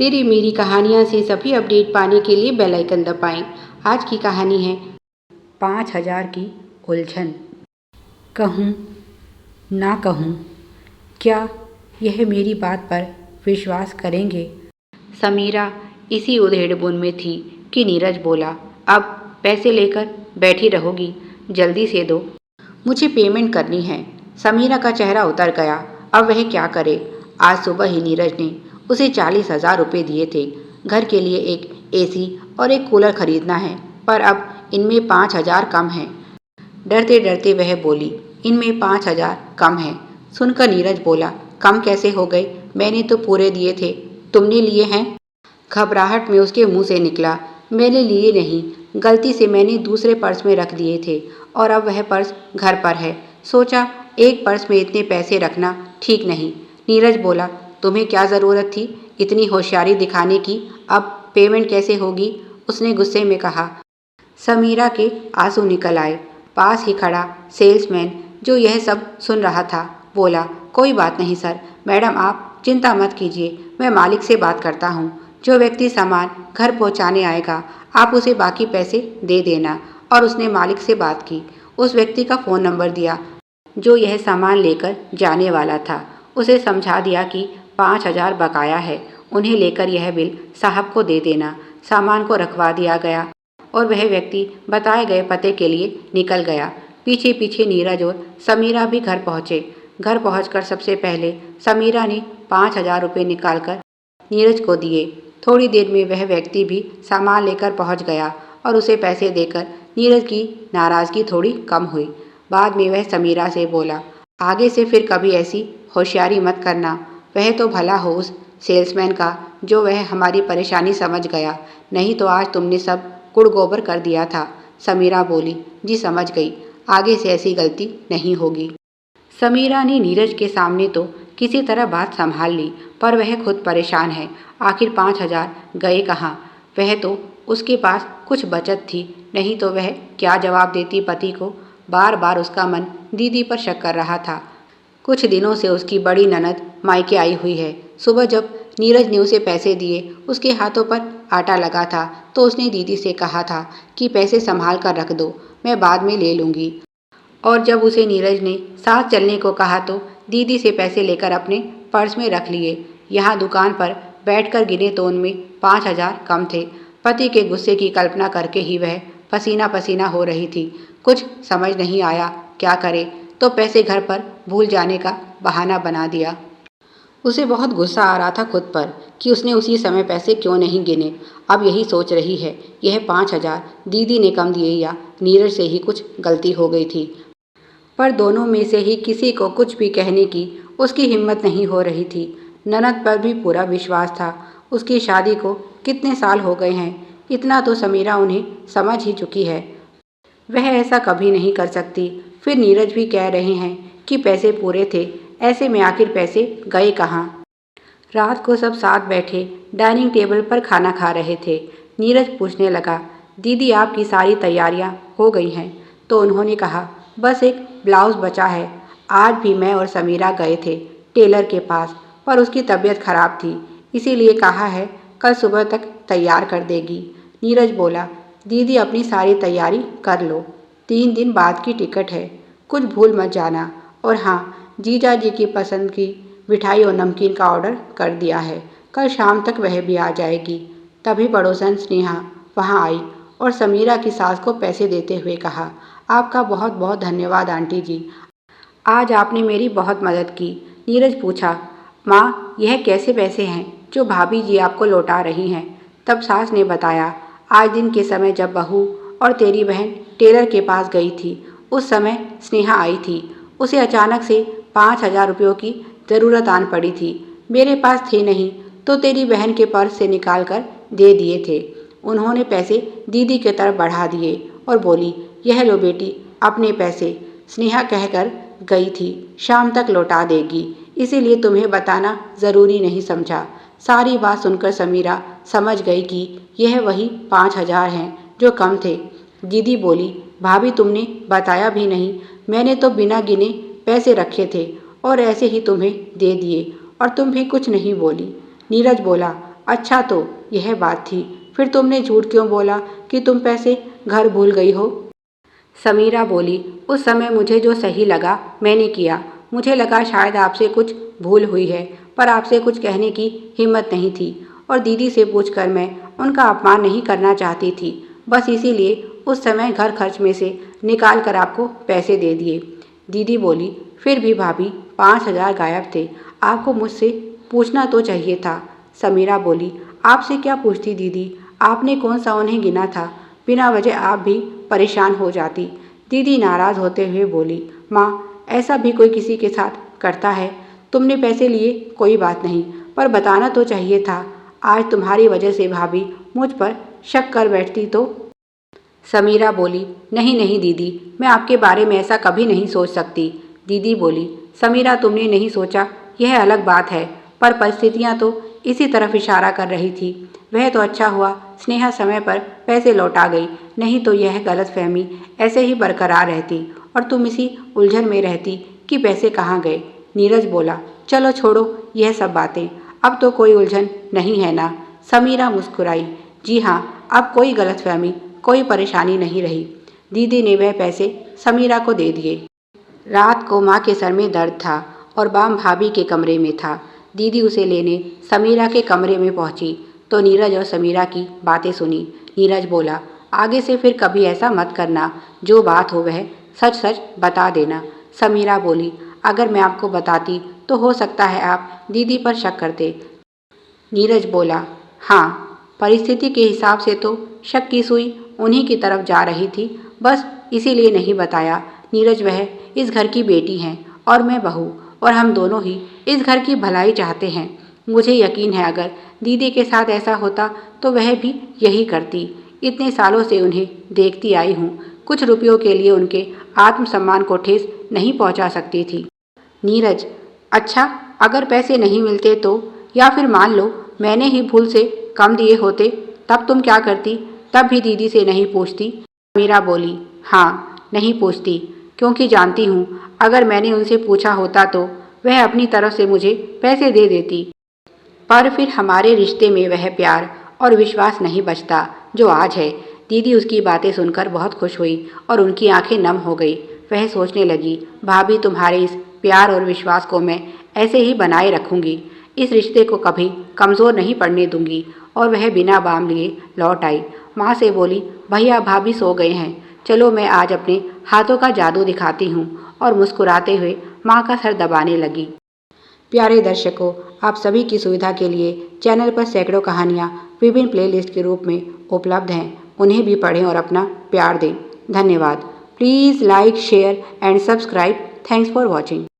तेरी मेरी कहानियाँ से सभी अपडेट पाने के लिए बेल आइकन दबाएं। आज की कहानी है 5000 की उलझन। कहूँ ना कहूँ, क्या यह मेरी बात पर विश्वास करेंगे? समीरा इसी उधेड़-बुन में थी कि नीरज बोला, अब पैसे लेकर बैठी रहोगी? जल्दी से दो, मुझे पेमेंट करनी है। समीरा का चेहरा उतर गया। अब वह क्या करे? आज सुबह ही नीरज ने उसे 40,000 रुपये दिए थे। घर के लिए एक एसी और एक कूलर खरीदना है, पर अब इनमें 5,000 कम है। डरते डरते वह बोली, इनमें 5,000 कम है। सुनकर नीरज बोला, कम कैसे हो गए? मैंने तो पूरे दिए थे, तुमने लिए हैं? घबराहट में उसके मुंह से निकला, मैंने लिए नहीं, गलती से मैंने दूसरे पर्स में रख दिए थे और अब वह पर्स घर पर है। सोचा एक पर्स में इतने पैसे रखना ठीक नहीं। नीरज बोला, तुम्हें क्या ज़रूरत थी इतनी होशियारी दिखाने की? अब पेमेंट कैसे होगी? उसने गुस्से में कहा। समीरा के आंसू निकल आए। पास ही खड़ा सेल्समैन जो यह सब सुन रहा था बोला, कोई बात नहीं सर, मैडम आप चिंता मत कीजिए, मैं मालिक से बात करता हूँ। जो व्यक्ति सामान घर पहुँचाने आएगा आप उसे बाकी पैसे दे देना। और उसने मालिक से बात की, उस व्यक्ति का फ़ोन नंबर दिया जो यह सामान लेकर जाने वाला था। उसे समझा दिया कि 5,000 बकाया है, उन्हें लेकर यह बिल साहब को दे देना। सामान को रखवा दिया गया और वह व्यक्ति बताए गए पते के लिए निकल गया। पीछे पीछे नीरज और समीरा भी घर पहुँचे। घर पहुँचकर सबसे पहले समीरा ने 5,000 रुपये निकालकर नीरज को दिए। थोड़ी देर में वह व्यक्ति भी सामान लेकर पहुँच गया और उसे पैसे देकर नीरज की नाराज़गी थोड़ी कम हुई। बाद में वह समीरा से बोला, आगे से फिर कभी ऐसी होशियारी मत करना। वह तो भला हो उस सेल्समैन का जो वह हमारी परेशानी समझ गया, नहीं तो आज तुमने सब गुड़ गोबर कर दिया था। समीरा बोली, जी समझ गई, आगे से ऐसी गलती नहीं होगी। समीरा ने नीरज के सामने तो किसी तरह बात संभाल ली, पर वह खुद परेशान है। आखिर 5,000 गए कहाँ? वह तो उसके पास कुछ बचत थी, नहीं तो वह क्या जवाब देती पति को? बार बार उसका मन दीदी पर शक कर रहा था। कुछ दिनों से उसकी बड़ी ननद मायके आई हुई है। सुबह जब नीरज ने उसे पैसे दिए, उसके हाथों पर आटा लगा था, तो उसने दीदी से कहा था कि पैसे संभाल कर रख दो, मैं बाद में ले लूँगी। और जब उसे नीरज ने साथ चलने को कहा तो दीदी से पैसे लेकर अपने पर्स में रख लिए। यहाँ दुकान पर बैठकर गिने तो उनमें 5,000 कम थे। पति के गुस्से की कल्पना करके ही वह पसीना पसीना हो रही थी। कुछ समझ नहीं आया क्या करे, तो पैसे घर पर भूल जाने का बहाना बना दिया। उसे बहुत गुस्सा आ रहा था खुद पर कि उसने उसी समय पैसे क्यों नहीं गिने। अब यही सोच रही है, यह 5,000 दीदी ने कम दिए या नीरज से ही कुछ गलती हो गई थी। पर दोनों में से ही किसी को कुछ भी कहने की उसकी हिम्मत नहीं हो रही थी। ननद पर भी पूरा विश्वास था। उसकी शादी को कितने साल हो गए हैं, इतना तो समीरा उन्हें समझ ही चुकी है। वह ऐसा कभी नहीं कर सकती। फिर नीरज भी कह रहे हैं कि पैसे पूरे थे, ऐसे में आखिर पैसे गए कहाँ? रात को सब साथ बैठे डाइनिंग टेबल पर खाना खा रहे थे। नीरज पूछने लगा, दीदी आपकी सारी तैयारियां हो गई हैं? तो उन्होंने कहा, बस एक ब्लाउज़ बचा है। आज भी मैं और समीरा गए थे टेलर के पास, पर उसकी तबीयत खराब थी, इसीलिए कहा है कल सुबह तक तैयार कर देगी। नीरज बोला, दीदी अपनी सारी तैयारी कर लो, 3 दिन बाद की टिकट है, कुछ भूल मत जाना। और हाँ, जीजा जी की पसंद की मिठाई और नमकीन का ऑर्डर कर दिया है, कल शाम तक वह भी आ जाएगी। तभी पड़ोसन स्नेहा वहाँ आई और समीरा की सास को पैसे देते हुए कहा, आपका बहुत बहुत धन्यवाद आंटी जी, आज आपने मेरी बहुत मदद की। नीरज पूछा, माँ यह कैसे पैसे हैं जो भाभी जी आपको लौटा रही हैं? तब सास ने बताया, आज दिन के समय जब बहू और तेरी बहन टेलर के पास गई थी, उस समय स्नेहा आई थी। उसे अचानक से 5,000 रुपयों की ज़रूरत आन पड़ी थी। मेरे पास थे नहीं तो तेरी बहन के पर्स से निकाल कर दे दिए थे। उन्होंने पैसे दीदी की तरफ बढ़ा दिए और बोली, यह लो बेटी अपने पैसे, स्नेहा कहकर गई थी शाम तक लौटा देगी, इसीलिए तुम्हें बताना ज़रूरी नहीं समझा। सारी बात सुनकर समीरा समझ गई कि यह वही 5,000 हैं जो कम थे। दीदी बोली, भाभी तुमने बताया भी नहीं, मैंने तो बिना गिने पैसे रखे थे और ऐसे ही तुम्हें दे दिए और तुम भी कुछ नहीं बोली। नीरज बोला, अच्छा तो यह बात थी, फिर तुमने झूठ क्यों बोला कि तुम पैसे घर भूल गई हो? समीरा बोली, उस समय मुझे जो सही लगा मैंने किया। मुझे लगा शायद आपसे कुछ भूल हुई है, पर आपसे कुछ कहने की हिम्मत नहीं थी और दीदी से पूछकर मैं उनका अपमान नहीं करना चाहती थी। बस इसीलिए उस समय घर खर्च में से निकाल कर आपको पैसे दे दिए। दीदी बोली, फिर भी भाभी 5,000 गायब थे, आपको मुझसे पूछना तो चाहिए था। समीरा बोली, आपसे क्या पूछती दीदी, आपने कौन सा उन्हें गिना था? बिना वजह आप भी परेशान हो जाती। दीदी नाराज़ होते हुए बोली, माँ ऐसा भी कोई किसी के साथ करता है? तुमने पैसे लिए कोई बात नहीं, पर बताना तो चाहिए था। आज तुम्हारी वजह से भाभी मुझ पर शक कर बैठती तो। समीरा बोली, नहीं नहीं दीदी, मैं आपके बारे में ऐसा कभी नहीं सोच सकती। दीदी बोली, समीरा तुमने नहीं सोचा यह अलग बात है, पर परिस्थितियाँ तो इसी तरफ इशारा कर रही थी। वह तो अच्छा हुआ स्नेहा समय पर पैसे लौटा गई, नहीं तो यह गलतफहमी ऐसे ही बरकरार रहती और तुम इसी उलझन में रहती कि पैसे कहाँ गए। नीरज बोला, चलो छोड़ो यह सब बातें, अब तो कोई उलझन नहीं है ना? समीरा मुस्कुराई, जी हाँ, अब कोई गलतफहमी कोई परेशानी नहीं रही। दीदी ने वह पैसे समीरा को दे दिए। रात को माँ के सर में दर्द था और बाम भाभी के कमरे में था। दीदी उसे लेने समीरा के कमरे में पहुंची तो नीरज और समीरा की बातें सुनी। नीरज बोला, आगे से फिर कभी ऐसा मत करना, जो बात हो वह सच सच बता देना। समीरा बोली, अगर मैं आपको बताती तो हो सकता है आप दीदी पर शक करते। नीरज बोला, हाँ, परिस्थिति के हिसाब से तो शक की सुई उन्हीं की तरफ जा रही थी, बस इसीलिए नहीं बताया। नीरज वह इस घर की बेटी हैं और मैं बहू, और हम दोनों ही इस घर की भलाई चाहते हैं। मुझे यकीन है अगर दीदी के साथ ऐसा होता तो वह भी यही करती। इतने सालों से उन्हें देखती आई हूँ, कुछ रुपयों के लिए उनके आत्मसम्मान को ठेस नहीं पहुँचा सकती थी। नीरज, अच्छा अगर पैसे नहीं मिलते तो, या फिर मान लो मैंने ही भूल से कम दिए होते, तब तुम क्या करती? तब भी दीदी से नहीं पूछती? मीरा बोली, हाँ नहीं पूछती, क्योंकि जानती हूँ अगर मैंने उनसे पूछा होता तो वह अपनी तरफ से मुझे पैसे दे देती, पर फिर हमारे रिश्ते में वह प्यार और विश्वास नहीं बचता जो आज है। दीदी उसकी बातें सुनकर बहुत खुश हुई और उनकी आंखें नम हो गई। वह सोचने लगी, भाभी तुम्हारे इस प्यार और विश्वास को मैं ऐसे ही बनाए रखूंगी, इस रिश्ते को कभी कमज़ोर नहीं पड़ने दूंगी। और वह बिना बाम लिए लौट आई। माँ से बोली, भैया भाभी सो गए हैं, चलो मैं आज अपने हाथों का जादू दिखाती हूँ, और मुस्कुराते हुए माँ का सर दबाने लगी। प्यारे दर्शकों, आप सभी की सुविधा के लिए चैनल पर सैकड़ों कहानियाँ विभिन्न प्लेलिस्ट के रूप में उपलब्ध हैं, उन्हें भी पढ़ें और अपना प्यार दें। धन्यवाद। Please like, share and subscribe. Thanks for watching.